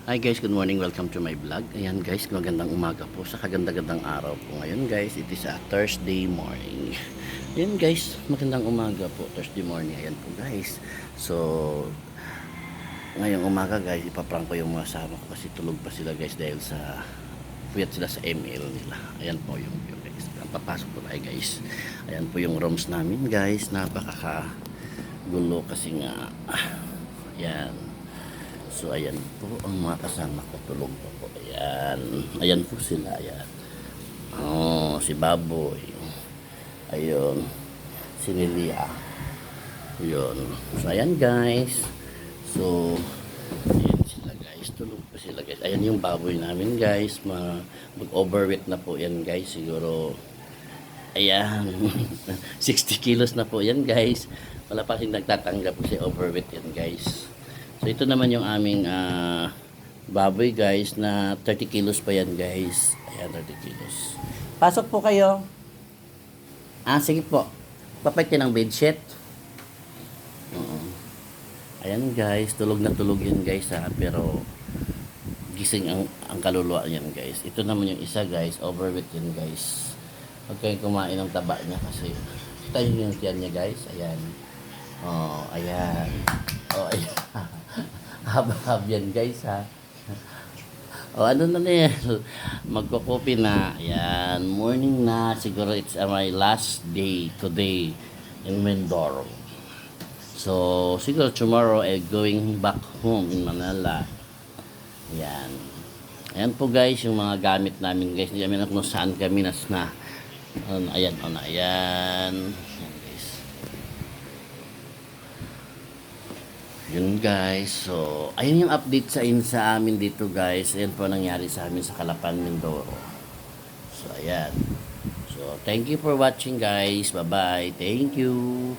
Hi guys, good morning. Welcome to my vlog. Ayan guys, magandang umaga po sa kaganda-gandang araw po ngayon guys. It is a Thursday morning. Ayan guys, magandang umaga po. Thursday morning. Ayan po guys. So, ngayong umaga guys, ipaprank ko yung mga sama ko kasi tulog pa sila guys dahil sa puyat sila sa ML nila. Ayan po yung view guys. Papasok po tayo guys. Ayan po yung rooms namin guys. Napakagulo kasi nga. Ayan. So ayan po ang mga kasama ko, tulog pa po. Ayan. Ayan po sila. Ayan. Oh, si Baboy. Ayun. Si Lilia. Ayun. So ayan guys. So ayan sila guys. Tulog pa sila guys. Ayan yung baboy namin guys. Mag-overweight na po yan guys. Siguro ayan. 60 kilos na po yan guys. Wala pa rin nagtatanggap kasi overweight yan guys. So ito naman yung aming baboy guys na 30 kilos pa yan guys. Ayan, 30 kilos. Pasok po kayo. Sige po. Papait ng bedsheet. Ayan guys, tulog na tulog yan guys pero gising ang kaluluwa yan guys. Ito naman yung isa guys, overweight yan guys. Huwag kayong kumain ng taba niya kasi tayo yung tiyan niya guys. Ayan. Oh, ayan. Oh, ayan. Hab-hab yan guys ha. O ano na yan. Magkukopi na. Ayan. Morning na. Siguro it's my last day today in Mindoro. So siguro tomorrow I'm going back home in Manila. Ayan. Ayan po guys yung mga gamit namin guys. Hindi namin kung saan kami na. Ayan. Ayan. Yun guys, so ayun yung update sa amin dito guys. Ayan po nangyari sa amin sa Calapan, Mindoro. So ayan. So thank you for watching guys. Bye bye. Thank you.